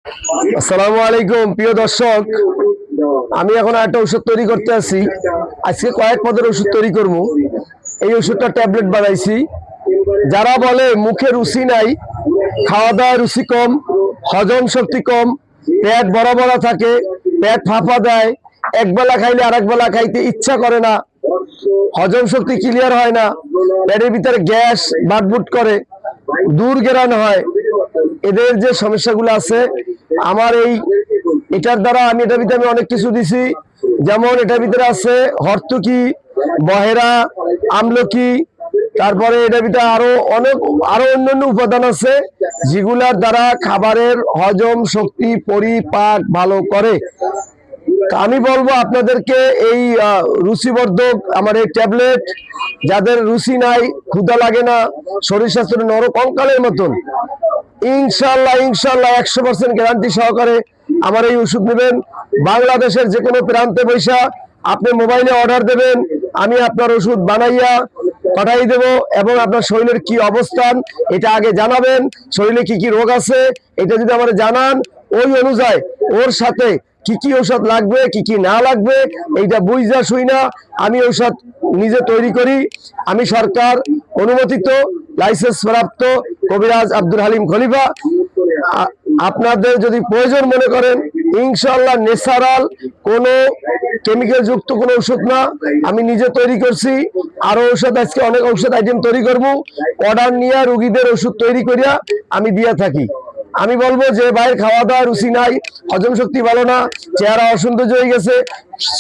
আসসালামু আলাইকুম প্রিয় দর্শক, আমি এখন একটা ওষুধ তৈরি করতে আছি। আজকে কয়েক পদের ওষুধ তৈরি করব। এই ওষুধটা ট্যাবলেট বানাইছি। যারা বলে মুখে রুচি নাই, খাওয়া দাওয়া রুচি কম, হজম শক্তি কম, পেট বড় বড় থাকে, পেট ফাঁপা দেয়, একবেলা খাইলে আরেক বেলা খাইতে ইচ্ছা করে না, হজম শক্তি ক্লিয়ার হয় না, পেটের ভিতরে গ্যাস বাটবুট করে, দুর্গেরান হয়, এদের যে সমস্যাগুলো আছে আমার এটার দ্বারা এটার ভিতরে আমি অনেক কিছু দিছি। যেমন এটার ভিতরে আছে হর্তুকি, বহেরা, আমলকি, তারপরে এটার ভিতরে আরো অন্যান্য উপাদান আছে যেগুলার দ্বারা খাবারের হজম শক্তি পরিপাক ভালো করে। আমি বলবো আপনাদেরকে এই রুচিবর্ধক আমার এই ট্যাবলেট, যাদের রুচি নাই, ক্ষুধা লাগে না, শরীর স্বাস্থ্য নরকঙ্কালের মতন, ইনশাল্লাহ 100% গ্যারান্টি সহকারে আমার এই ওষুধ নেবেন। বাংলাদেশের যে কোনো প্রান্তে বৈশা আপনি মোবাইলে অর্ডার দেবেন, আমি আপনার ওষুধ বানাইয়া পাঠাই দেব। এবং আপনার শরীরের কি অবস্থান এটা আগে জানাবেন, শরীরে কি কি রোগ আছে এটা যদি আমার জানান, ওই অনুযায়ী ওর সাথে কি কি ঔষধ লাগবে কি কি না লাগবে এইটা বুঝা শুই না আমি ঔষধ নিজে তৈরি করি। আমি সরকার অনুমোদিত লাইসেন্স প্রাপ্ত কবিরাজ আব্দুল হালিম খলিফা। আপনাদের যদি প্রয়োজন মনে করেন, ইনশাআল্লাহ ন্যাচারাল কোনো কেমিক্যাল যুক্ত কোনো ওষুধ না, আমি নিজে তৈরি করছি। আরো ঔষধ, আজকে অনেক ঔষধ আইটেম তৈরি করব, অর্ডার নিয়ে রোগীদের ওষুধ তৈরি করিয়া আমি দিয়ে থাকি। আমি বলবো যে ভাইয়ের খাওয়া দাওয়া রুচি নাই, হজম শক্তি ভালো না, চেহারা অসৌন্দর্য হয়ে গেছে,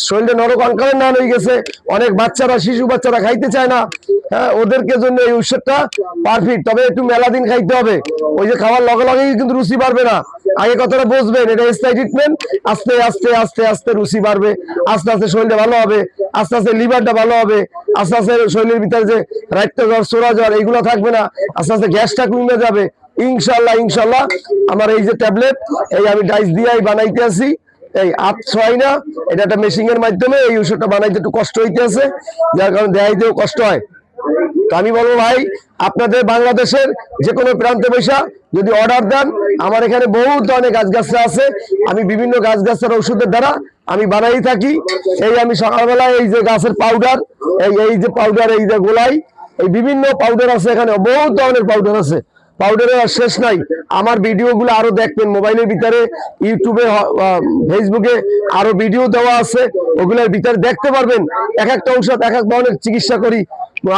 শরীরে নরকঙ্কালের নান হয়ে গেছে, অনেক বাচ্চারা শিশু বাচ্চারা খাইতে চায় না, হ্যাঁ, ওদেরকে জন্য এই ওষুধটা পারফেক্ট। তবে একটু মেলা দিন খাইতে হবে, ওই যে খাওয়ার লগে লগেই কিন্তু রুচি বাড়বে না। আগে কথাটা বুঝবেন, এটা স্থায়ী ট্রিটমেন্ট। আস্তে আস্তে আস্তে আস্তে রুচি বাড়বে, আস্তে আস্তে শরীরটা ভালো হবে, আস্তে আস্তে লিভারটা ভালো হবে, আস্তে আস্তে শরীরের ভিতরে যে রাক্ত জ্বর, সোরা জ্বর এইগুলো থাকবে না, আস্তে আস্তে গ্যাসটা কমে যাবে। ইনশাল্লাহ আমার এই যে ট্যাবলেট, এই আমি ডাইস দিয়ে বানাইতে আছি, এই হাত ছোঁয়াই না, এটা একটা মেশিং এর মাধ্যমে এই ওষুধটা বানাইতে একটু কষ্ট হইতে আছে, যার কারণে দেখাইতেও কষ্ট হয়। তো আমি বলবো ভাই, আপনাদের বাংলাদেশের যে কোনো প্রান্তে বৈশা যদি অর্ডার দেন, আমার এখানে বহু ধরনের গাছগাছরা আছে, আমি বিভিন্ন গাছগাছার ওষুধের দ্বারা আমি বানাই থাকি। এই আমি সকালবেলায় এই যে গাছের পাউডার, এই যে পাউডার, এই যে গোলাই, এই বিভিন্ন পাউডার আছে, এখানে বহু ধরনের পাউডার আছে, পাউডারের আর শেষ নাই। আমার ভিডিওগুলো আরো দেখবেন মোবাইলের ভিতরে, ইউটিউবে, ফেসবুকে আরো ভিডিও দেওয়া আছে, ওগুলোর ভিতরে দেখতে পারবেন। এক একটা ঔষধ এক এক ধরনের চিকিৎসা করি,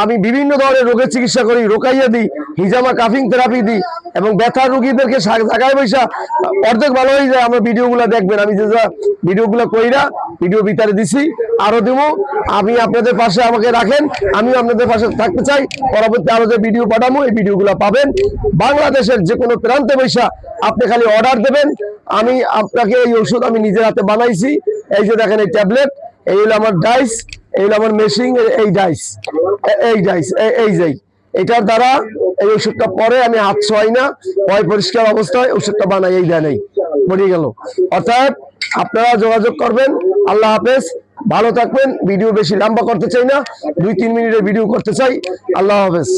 আমি বিভিন্ন ধরনের রোগের চিকিৎসা করি, রোকাইয়া দিই, হিজামা কাফিং থেরাপি দিই, এবং ব্যথার রোগীদেরকে জায়গায় বৈশা অর্ধেক ভালো হয়ে যায়। আমার ভিডিওগুলো দেখবেন, আমি যে ভিডিওগুলো কইরা ভিডিও ভিতরে দিছি, আরো দেব। আমি আপনাদের পাশে আমাকে রাখেন, আমিও আপনাদের পাশে থাকতে চাই। পরবর্তী আরো যে ভিডিও পাঠাবো, এই ভিডিওগুলো পাবেন। বাংলাদেশের যে কোনো প্রান্তে বৈশা আপনি খালি অর্ডার দেবেন, আমি আপনাকে এই ওষুধ আমি নিজের হাতে বানাইছি। এই যে দেখেন এই ট্যাবলেট, এই হলো আমার ডাইস, এই হলো আমার মেশিন, এই ডাইস, এই যাই, এটার দ্বারা এই ওষুধটা পরে আমি হাত ছোঁয়াই না, পরিষ্কার অবস্থায় ওষুধটা বানাই, এই দেয় নেই পড়ে গেল। অর্থাৎ আপনারা যোগাযোগ করবেন। আল্লাহ হাফেজ, ভালো থাকবেন। ভিডিও বেশি লম্বা করতে চাই না, 2-3 মিনিটের ভিডিও করতে চাই। আল্লাহ হাফেজ।